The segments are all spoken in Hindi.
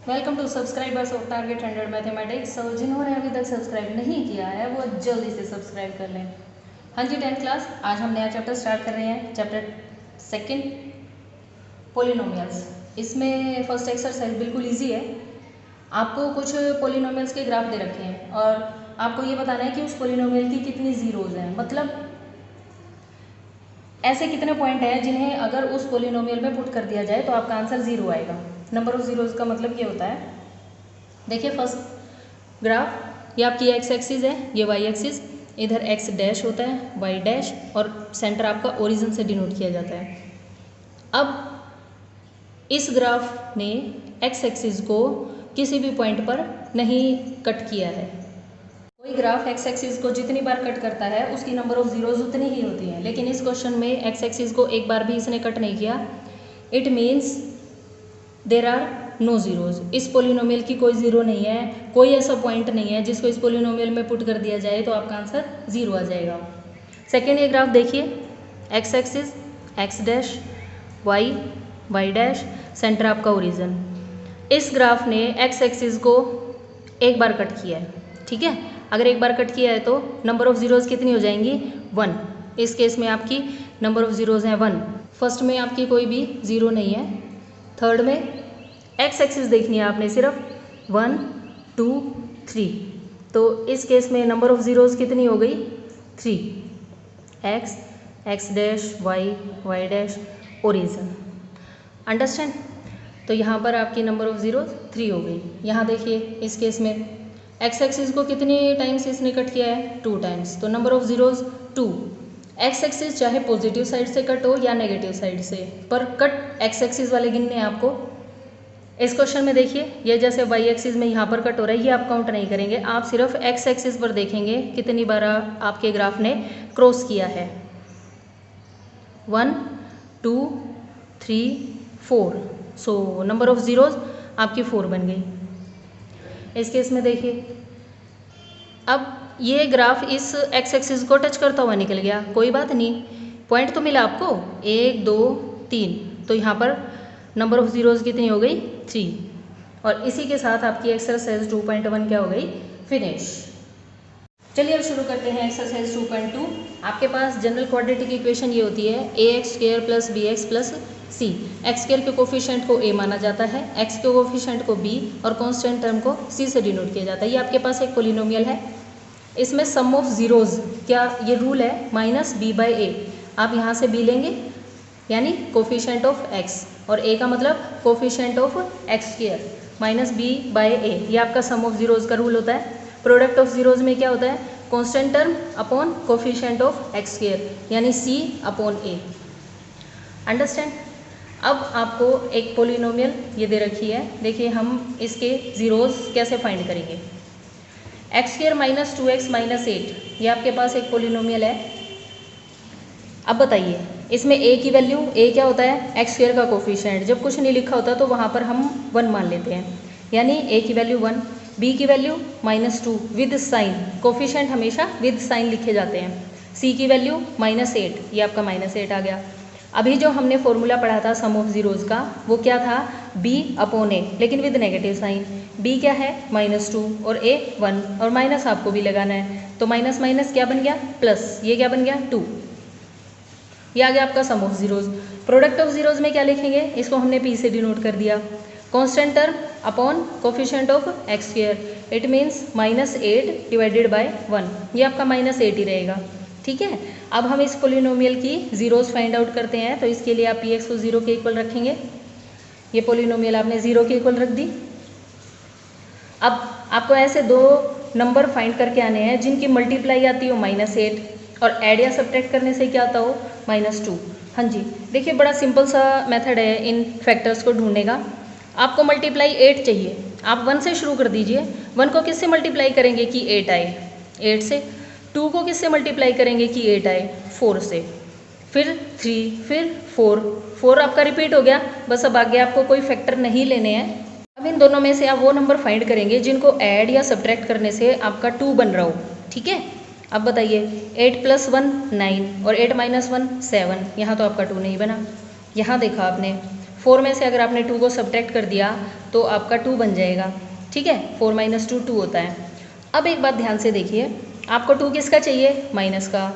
Welcome to subscribers of target 100 mathematics. और जिन्होंने अभी तक सब्सक्राइब नहीं किया है वो जल्दी से सब्सक्राइब कर लें। हाँ जी, 10th क्लास, आज हम नया चैप्टर स्टार्ट कर रहे हैं। Chapter second, polynomials. इसमें फर्स्ट एक्सरसाइज बिल्कुल इजी है। आपको कुछ पोलिनोमियल्स के ग्राफ दे रखे हैं और आपको ये बताना है कि उस पोलिनोमियल की कितनी जीरोज हैं, मतलब ऐसे कितने पॉइंट हैं जिन्हें अगर उस पोलिनोमियल में पुट कर दिया जाए तो आपका आंसर जीरो आएगा। नंबर ऑफ जीरोज का मतलब ये होता है, देखिए फर्स्ट ग्राफ, ये आपकी एक्स एक्सिस है, ये वाई एक्सिस, इधर एक्स डैश होता है, वाई डैश, और सेंटर आपका ओरिजिन से डिनोट किया जाता है। अब इस ग्राफ ने एक्स एक्सिस को किसी भी पॉइंट पर नहीं कट किया है। कोई ग्राफ एक्स एक्सिस को जितनी बार कट करता है उसकी नंबर ऑफ जीरोज उतनी ही होती हैं, लेकिन इस क्वेश्चन में एक्स एक्सिस को एक बार भी इसने कट नहीं किया। It means there are no zeros. इस पोलिनोमियल की कोई जीरो नहीं है, कोई ऐसा पॉइंट नहीं है जिसको इस पोलिनोमियल में पुट कर दिया जाए तो आपका आंसर जीरो आ जाएगा। सेकेंड ये ग्राफ देखिए, x axis, x dash, y, y dash, center आपका ओरिजिन। इस ग्राफ ने एक्स एक्सिस को एक बार कट किया है, ठीक है। अगर एक बार कट किया है तो नंबर ऑफ जीरोज कितनी हो जाएंगी, 1। इस केस में आपकी नंबर ऑफ जीरोज हैं 1। फर्स्ट में आपकी कोई भी जीरो नहीं है। थर्ड में एक्स एक्सिस देखनी है आपने सिर्फ, 1 2 3, तो इस केस में नंबर ऑफ जीरोज कितनी हो गई, 3। X, x dash, y, y dash, origin. Understand. तो यहाँ पर आपकी नंबर ऑफ जीरोज 3 हो गई। यहाँ देखिए इस केस में एक्स एक्सिस को कितने टाइम्स इसने कट किया है, 2 टाइम्स, तो number of zeros 2। X axis चाहे पॉजिटिव साइड से कट हो या नेगेटिव साइड से, पर कट एक्स एक्सिस वाले गिनने हैं आपको। इस क्वेश्चन में देखिए, ये जैसे वाई एक्सिस में यहाँ पर कट हो रहा है, ये आप काउंट नहीं करेंगे, आप सिर्फ एक्स एक्सिस पर देखेंगे कितनी बार आपके ग्राफ ने क्रॉस किया है। 1 2 3 4, सो नंबर ऑफ जीरोज आपकी 4 बन गई। इस केस में देखिए, अब ये ग्राफ इस एक्स एक्सिस को टच करता हुआ निकल गया, कोई बात नहीं, पॉइंट तो मिला आपको 1 2 3, तो यहाँ पर नंबर ऑफ जीरोज कितनी हो गई, 3। और इसी के साथ आपकी एक्सरसाइज 2.1 क्या हो गई, फिनिश। चलिए अब शुरू करते हैं एक्सरसाइज 2.2। आपके पास जनरल क्वाड्रेटिक इक्वेशन ये होती है, a x square plus b x plus c. X square के कोफिशिएंट को ए माना जाता है, एक्स के कोफिशिएंट को बी और कांस्टेंट टर्म को सी से डिनोट किया जाता है। ये आपके पास एक पोलिनोमियल है, इसमें सम ऑफ जीरोज, क्या ये रूल है, माइनस बी बाई ए। आप यहाँ से बी लेंगे यानी कोफिशिएंट ऑफ एक्स, और ए का मतलब coefficient of x square minus b by a. ये आपका सम ऑफ जीरोज का रूल होता है। प्रोडक्ट ऑफ जीरोज में क्या होता है, constant term upon coefficient of x square यानी सी अपॉन ए। अंडरस्टैंड। अब आपको एक पोलिनोमियल ये दे रखी है, देखिए हम इसके जीरोज कैसे फाइंड करेंगे। X square minus 2x minus 8, ये आपके पास एक पोलिनोमियल है। अब बताइए इसमें a की वैल्यू, a क्या होता है, एक्स स्क्र का कोफिशिएंट। जब कुछ नहीं लिखा होता तो वहाँ पर हम 1 मान लेते हैं, यानी a की वैल्यू 1, b की वैल्यू -2 विद साइन, कोफिशिएंट हमेशा विद साइन लिखे जाते हैं। c की वैल्यू -8, ये आपका -8 आ गया। अभी जो हमने फॉर्मूला पढ़ा था सम ऑफ जीरोज का, वो क्या था, b अपॉन a, लेकिन विद नेगेटिव साइन। b क्या है, -2 और a 1, और माइनस आपको भी लगाना है, तो माइनस माइनस क्या बन गया, प्लस, ये क्या बन गया 2। ये आ गया आपका sum of zeros. Product of zeros में क्या लिखेंगे, इसको हमने p से डिनोट कर दिया, constant term upon coefficient of x square, it means -8 divided by 1, ये आपका -8 ही रहेगा, ठीक है। अब हम इस पोलिनोमियल की जीरोज फाइंड आउट करते हैं, तो इसके लिए आप पी एक्स को 0 के इक्वल रखेंगे। ये पोलिनोमियल आपने 0 के इक्वल रख दी। अब आपको ऐसे दो नंबर फाइंड करके आने हैं जिनकी मल्टीप्लाई आती हो -8 और ऐड या सब्ट्रैक्ट करने से क्या आता हो, -2। हाँ जी, देखिए बड़ा सिंपल सा मेथड है इन फैक्टर्स को ढूंढने का। आपको मल्टीप्लाई 8 चाहिए, आप 1 से शुरू कर दीजिए। 1 को किससे मल्टीप्लाई करेंगे कि 8 आए, 8 से। 2 को किससे मल्टीप्लाई करेंगे कि 8 आए, 4 से। फिर 3, फिर 4, 4 आपका रिपीट हो गया। बस अब आगे आपको कोई फैक्टर नहीं लेने हैं। अब इन दोनों में से आप वो नंबर फाइंड करेंगे जिनको ऐड या सब्ट्रैक्ट करने से आपका 2 बन रहा हो, ठीक है। अब बताइए 8 + 1 9 और 8 - 1 7, यहाँ तो आपका 2 नहीं बना। यहाँ देखा आपने 4 में से अगर आपने 2 को सब्ट्रैक्ट कर दिया तो आपका 2 बन जाएगा, ठीक है। 4 माइनस 2 2 होता है। अब एक बात ध्यान से देखिए, आपको 2 किसका चाहिए? माइनस का।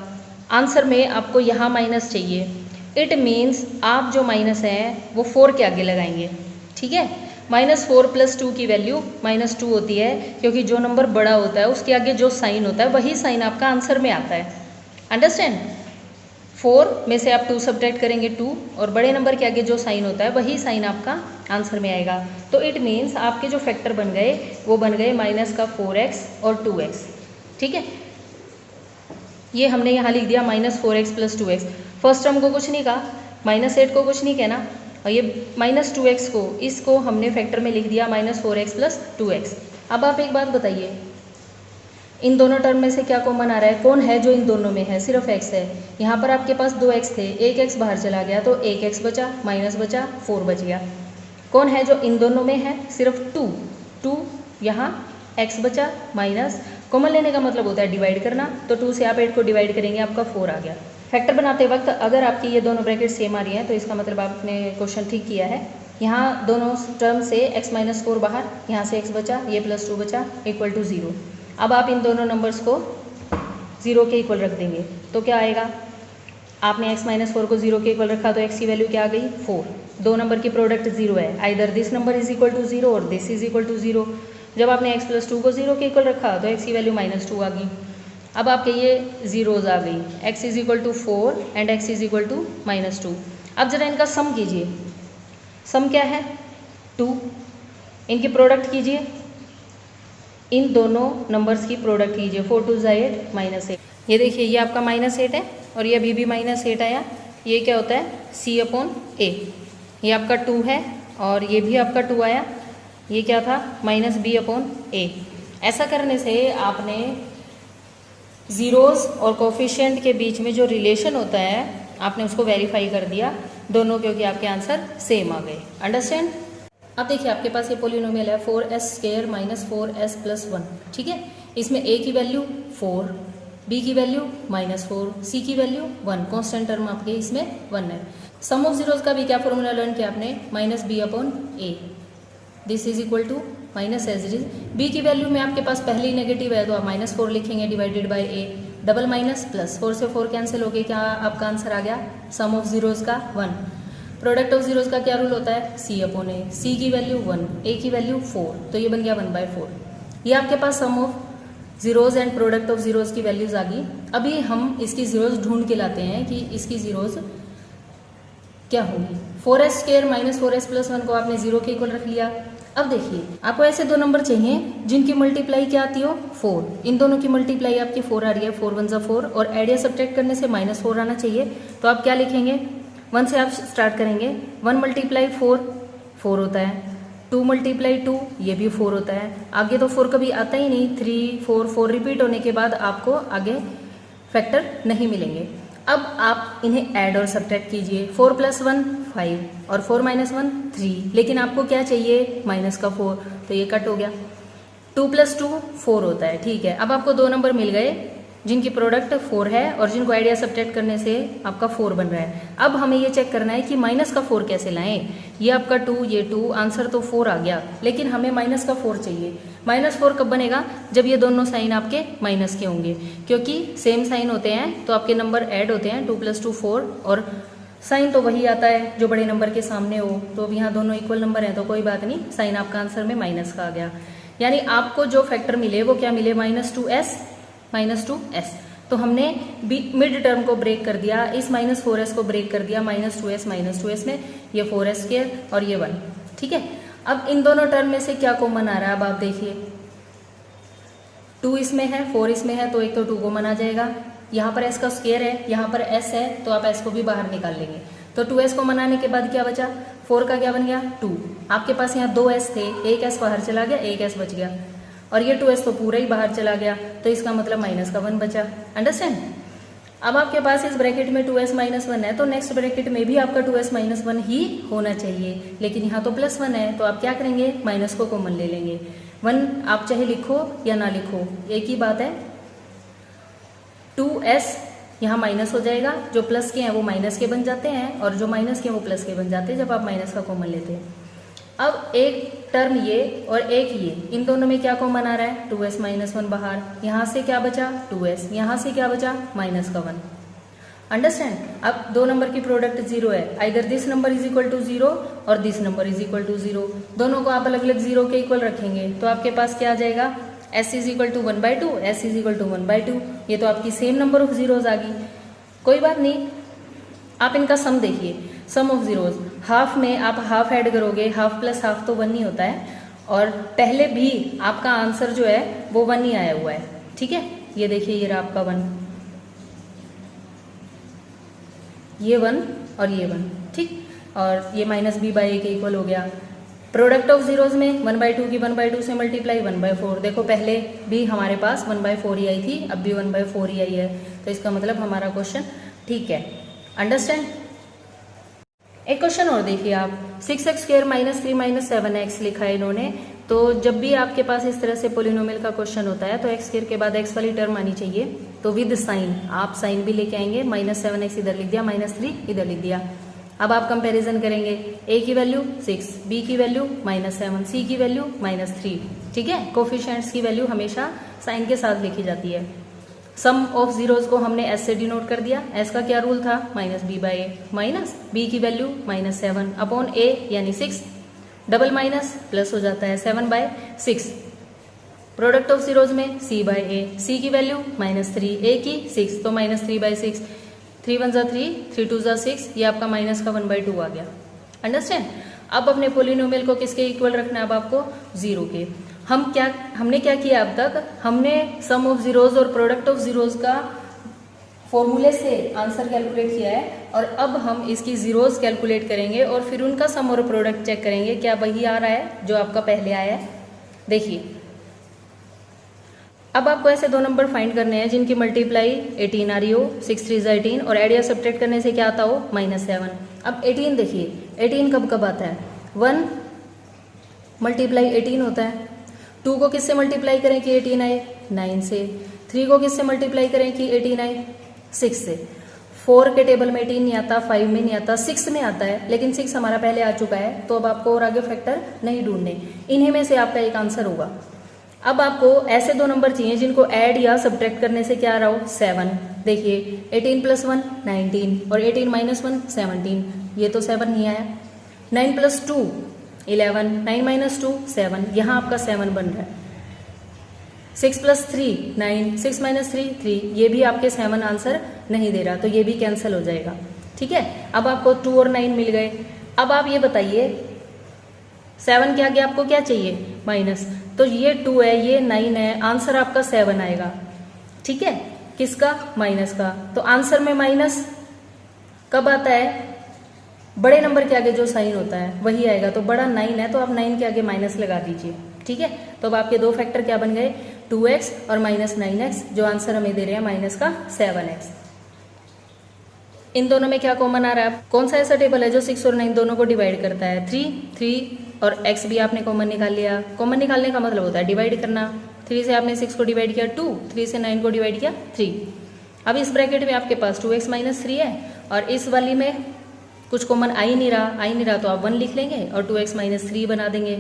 आंसर में आपको यहाँ माइनस चाहिए। इट मीन्स आप जो माइनस है वो 4 के आगे लगाएंगे, ठीक है। -4 + 2 की वैल्यू -2 होती है, क्योंकि जो नंबर बड़ा होता है उसके आगे जो साइन होता है वही साइन आपका आंसर में आता है। अंडरस्टैंड? 4 में से आप 2 सब्ट्रैक्ट करेंगे 2, और बड़े नंबर के आगे जो साइन होता है वही साइन आपका आंसर में आएगा। तो इट मीन्स आपके जो फैक्टर बन गए वो बन गए माइनस का 4x और 2x, ठीक है। ये हमने यहाँ लिख दिया -4x + 2x। फर्स्ट टर्म को कुछ नहीं कहा, -8 को कुछ नहीं कहना, और ये -2x को, इसको हमने फैक्टर में लिख दिया -4x + 2x। अब आप एक बात बताइए, इन दोनों टर्म में से क्या कॉमन आ रहा है? कौन है जो इन दोनों में है? सिर्फ x है। यहाँ पर आपके पास 2x थे, एक x बाहर चला गया तो एक x बचा, माइनस बचा, 4 बच गया। कौन है जो इन दोनों में है? सिर्फ 2 यहाँ x बचा, माइनस कॉमन लेने का मतलब होता है डिवाइड करना, तो 2 से आप 8 को डिवाइड करेंगे, आपका 4 आ गया। फैक्टर बनाते वक्त अगर आपकी ये दोनों ब्रैकेट सेम आ रही हैं तो इसका मतलब आपने क्वेश्चन ठीक किया है। यहाँ दोनों टर्म से x - 4 बाहर, यहाँ से x बचा, ये +2 बचा, = 0। अब आप इन दोनों नंबर्स को 0 के इक्वल रख देंगे तो क्या आएगा? आपने x - 4 को 0 के इक्वल रखा तो x की वैल्यू क्या आ गई? 4। दो नंबर की प्रोडक्ट 0 है, either this number is equal to 0 और दिस इज इक्वल टू 0। जब आपने x + 2 को 0 के इक्वल रखा तो x की वैल्यू -2 आ गई। अब आपके ये जीरोज आ गई, x = 4 एंड x = -2। अब जरा इनका सम कीजिए। सम क्या है? 2। इनकी प्रोडक्ट कीजिए, इन दोनों नंबर्स की प्रोडक्ट कीजिए। 4 × 2 = 8, -8। ये देखिए, ये आपका -8 है और ये अभी भी -8 आया। ये क्या होता है? C/A। ये आपका 2 है और ये भी आपका 2 आया। ये क्या था? -B/A। ऐसा करने से आपने ज़ीरोज़ और कोफिशिएंट के बीच में जो रिलेशन होता है आपने उसको वेरीफाई कर दिया दोनों, क्योंकि आपके आंसर सेम आ गए। अंडरस्टैंड? अब देखिए, आपके पास ये पोलिनोमियल है 4s² - 4s + 1, ठीक है। इसमें a की वैल्यू 4, b की वैल्यू -4, c की वैल्यू 1, कॉन्स्टेंट टर्म आपके इसमें 1 है। सम ऑफ जीरोज़ का भी क्या फॉर्मूला लर्न किया आपने? -b/a। This is equal to minus as it is. B की वैल्यू में आपके पास पहले ही नेगेटिव है तो आप -4 लिखेंगे divided by a, double minus plus, 4 से 4 कैंसिल हो गए, क्या आपका आंसर आ गया? सम ऑफ जीरोज़ का 1। प्रोडक्ट ऑफ जीरोज़ का क्या रूल होता है? C/A। c की वैल्यू 1, a की वैल्यू 4, तो ये बन गया 1/4। ये आपके पास sum of zeros and product of zeros की वैल्यूज आ गई। अभी हम इसकी जीरोज़ ढूंढ के लाते हैं कि इसकी जीरोज़ क्या होगी। 4s² - 4s + 1 को आपने 0 के इक्वल रख लिया। अब देखिए, आपको ऐसे दो नंबर चाहिए जिनकी मल्टीप्लाई क्या आती हो? 4। इन दोनों की मल्टीप्लाई आपकी 4 आ रही है, 4 × 1 = 4, और एड या सब्ट्रैक्ट करने से -4 आना चाहिए। तो आप क्या लिखेंगे? 1 से आप स्टार्ट करेंगे। 1 × 4 4 होता है, 2 × 2 ये भी 4 होता है। आगे तो 4 कभी आता ही नहीं, 3 4 4 रिपीट होने के बाद आपको आगे फैक्टर नहीं मिलेंगे। अब आप इन्हें ऐड और सब्ट्रैक्ट कीजिए। 4 + 1 5 और 4 - 1 3, लेकिन आपको क्या चाहिए? -4, तो ये कट हो गया। 2 + 2 4 होता है, ठीक है। अब आपको दो नंबर मिल गए जिनकी प्रोडक्ट 4 है और जिनको ऐड या सब्ट्रैक्ट करने से आपका 4 बन रहा है। अब हमें ये चेक करना है कि -4 कैसे लाएं। ये आपका 2, ये 2, आंसर तो 4 आ गया, लेकिन हमें -4 चाहिए। -4 कब बनेगा? जब ये दोनों साइन आपके माइनस के होंगे, क्योंकि सेम साइन होते हैं तो आपके नंबर ऐड होते हैं। 2 + 2 4 और साइन तो वही आता है जो बड़े नंबर के सामने हो। तो अब यहाँ दोनों इक्वल नंबर हैं तो कोई बात नहीं, साइन आपका आंसर में माइनस का आ गया। यानी आपको जो फैक्टर मिले वो क्या मिले? -2s। तो हमने मिड टर्म को ब्रेक कर दिया, इस -4s को ब्रेक कर दिया -2s में, ये 4s² और ये 1, ठीक है। अब इन दोनों टर्म में से क्या कॉमन आ रहा है? अब आप देखिए, 2 इसमें है, 4 इसमें है, तो एक तो 2 कॉमन आ जाएगा। यहाँ पर s का स्क्वायर है, यहाँ पर s है, तो आप s को भी बाहर निकाल लेंगे। तो 2s को मनाने के बाद क्या बचा? 4 का क्या बन गया? 2। आपके पास यहाँ 2s थे, एक s बाहर चला गया, एक s बच गया, और ये 2s तो पूरा ही बाहर चला गया, तो इसका मतलब -1 बचा। अंडरस्टैंड? अब आपके पास इस ब्रैकेट में 2s - 1 है, तो नेक्स्ट ब्रैकेट में भी आपका 2s - 1 ही होना चाहिए, लेकिन यहाँ तो +1 है, तो आप क्या करेंगे? माइनस को कॉमन ले लेंगे। 1 आप चाहे लिखो या ना लिखो, एक ही बात है। 2s यहाँ माइनस हो जाएगा, जो प्लस के हैं वो माइनस के बन जाते हैं और जो माइनस के हैं वो प्लस के बन जाते हैं जब आप माइनस का कॉमन लेते हैं। अब एक टर्म ये और एक ये, इन दोनों में क्या कॉमन आ रहा है, 2s माइनस 1 बाहर, यहाँ से क्या बचा 2s, यहाँ से क्या बचा माइनस का 1। अंडरस्टैंड। अब दो नंबर की प्रोडक्ट जीरो है, either this number is equal to zero और this number is equal to zero, दोनों को आप अलग अलग जीरो के इक्वल रखेंगे तो आपके पास क्या आ जाएगा, s is equal to 1/2, s is equal to 1/2। ये तो आपकी सेम नंबर ऑफ जीरोज आ गई। कोई बात नहीं, आप इनका सम देखिए, सम ऑफ जीरोज, हाफ में आप हाफ ऐड करोगे, हाफ प्लस हाफ तो 1 ही होता है, और पहले भी आपका आंसर जो है वो 1 ही आया हुआ है। ठीक है, ये देखिए ये रहा आपका 1, ये 1 और ये 1, ठीक, और ये माइनस b बाई ए के इक्वल हो गया। प्रोडक्ट ऑफ जीरोज में 1/2 की 1/2 से मल्टीप्लाई 1/4, देखो पहले भी हमारे पास 1/4 ही आई थी, अब भी 1/4 ही आई है, तो इसका मतलब हमारा क्वेश्चन ठीक है। अंडरस्टैंड। एक क्वेश्चन और देखिए आप, 6x² माइनस 3 - 7x लिखा है इन्होंने। तो जब भी आपके पास इस तरह से पोलिनोमियल का क्वेश्चन होता है तो x² के बाद x वाली टर्म आनी चाहिए, तो विद साइन आप साइन भी लेके आएंगे, -7x इधर लिख दिया, -3 इधर लिख दिया। अब आप कंपैरिजन करेंगे, a की वैल्यू 6, b की वैल्यू -7, c की वैल्यू -3। ठीक है, कोफिशिएंट्स की वैल्यू हमेशा साइन के साथ लिखी जाती है। सम ऑफ जीरोज को हमने s से डिनोट कर दिया, s का क्या रूल था, -b by A, minus b की वैल्यू -7 अपॉन a यानी 6, डबल माइनस प्लस हो जाता है 7/6। प्रोडक्ट ऑफ जीरोज में c बाई ए, c की वैल्यू -3, a की 6 तो -3/6, 3 1 3, 3 2 6, ये आपका माइनस का 1/2 आ गया। अंडरस्टैंड। अब अपने पोलिनोमियल को किसके इक्वल रखना है, अब आपको जीरो के। हमने क्या किया अब तक, हमने सम ऑफ जीरोज और प्रोडक्ट ऑफ जीरोज का फॉर्मूले से आंसर कैलकुलेट किया है, और अब हम इसकी जीरोज कैलकुलेट करेंगे और फिर उनका सम और प्रोडक्ट चेक करेंगे क्या वही आ रहा है जो आपका पहले आया है। देखिए अब आपको ऐसे दो नंबर फाइंड करने हैं जिनकी मल्टीप्लाई 18 आ रही हो, 6 3 18, और एडिया सब्ट्रैक्ट करने से क्या आता हो, -7। अब 18 देखिए, 18 कब कब आता है, 1 मल्टीप्लाई 18 होता है। 2 को किससे मल्टीप्लाई करें कि 18 आए, 9 से। 3 को किससे मल्टीप्लाई करें कि 18 आए, 6 से। 4 के टेबल में 18 नहीं आता, 5 में नहीं आता, 6 में आता है, लेकिन 6 हमारा पहले आ चुका है, तो अब आपको और आगे फैक्टर नहीं ढूंढने, इन्हीं में से आपका एक आंसर होगा। अब आपको ऐसे दो नंबर चाहिए जिनको ऐड या सब्ट्रैक्ट करने से क्या आ रहा हो, 7। देखिए 18 + 1 19 और 18 - 1 17, ये तो 7 नहीं आया। 9 + 2 11, 9 - 2 7, यहाँ आपका 7 बन रहा है। 6 + 3 9, 6 - 3 3, ये भी आपके 7 आंसर नहीं दे रहा, तो ये भी कैंसिल हो जाएगा। ठीक है, अब आपको 2 और 9 मिल गए। अब आप ये बताइए 7 के आगे आपको क्या चाहिए, माइनस, तो ये 2 है, ये 9 है, आंसर आपका 7 आएगा। ठीक है, किसका, माइनस का। तो आंसर में माइनस कब आता है, बड़े नंबर के आगे जो साइन होता है वही आएगा, तो बड़ा 9 है तो आप 9 के आगे माइनस लगा दीजिए। ठीक है, तो अब आपके दो फैक्टर क्या बन गए, 2x और -9x, जो आंसर हमें दे रहे हैं माइनस का 7x। इन दोनों में क्या कॉमन आ रहा है, कौन सा ऐसा टेबल है जो 6 और 9 दोनों को डिवाइड करता है, 3 और x भी आपने कॉमन निकाल लिया। कॉमन निकालने का मतलब होता है डिवाइड करना। 3 से आपने 6 को डिवाइड किया 2, 3 से 9 को डिवाइड किया 3। अब इस ब्रैकेट में आपके पास 2x - 3 है, और इस वाली में कुछ कॉमन आ ही नहीं रहा तो आप 1 लिख लेंगे और 2x - 3 बना देंगे।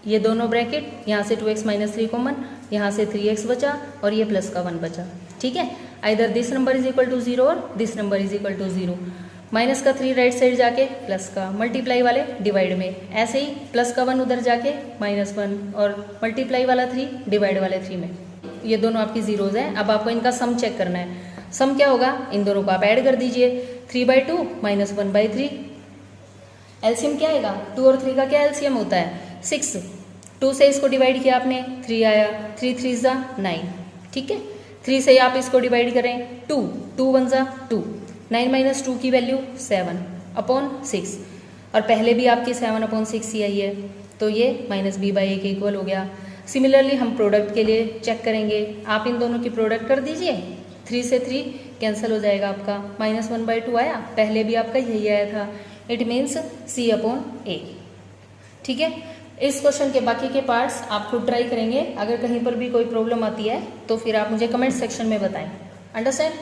ये दोनों ब्रैकेट, यहाँ से 2x - 3 कॉमन, यहाँ से 3x बचा और ये प्लस का 1 बचा। ठीक है, either this number is equal to 0 और this number is equal to 0। Minus का 3 राइट साइड जाके प्लस का, मल्टीप्लाई वाले डिवाइड में, ऐसे ही प्लस का 1 उधर जाके -1, और मल्टीप्लाई वाला 3 डिवाइड वाले 3 में। ये दोनों आपकी जीरोज हैं। अब आपको इनका सम चेक करना है। सम क्या होगा, इन दोनों को आप ऐड कर दीजिए, 3/2 - 1/3। एलसीएम क्या आएगा, 2 और 3 का क्या एलसीएम होता है, 6। 2 से इसको डिवाइड किया आपने, 3 आया, 3 3 9। ठीक है, 3 से आप इसको डिवाइड करें 2, 2 1 2, 9 - 2 की वैल्यू 7 अपॉन 6, और पहले भी आपकी 7 अपॉन 6 ही आई है, तो ये -b बाई ए के इक्वल हो गया। सिमिलरली हम प्रोडक्ट के लिए चेक करेंगे, आप इन दोनों की प्रोडक्ट कर दीजिए, 3 से 3 कैंसिल हो जाएगा आपका, -1/2 आया, पहले भी आपका यही आया था, it means c upon a। ठीक है, इस क्वेश्चन के बाकी के पार्ट्स आप खुद ट्राई करेंगे। अगर कहीं पर भी कोई प्रॉब्लम आती है तो फिर आप मुझे कमेंट सेक्शन में बताएं। अंडरस्टैंड।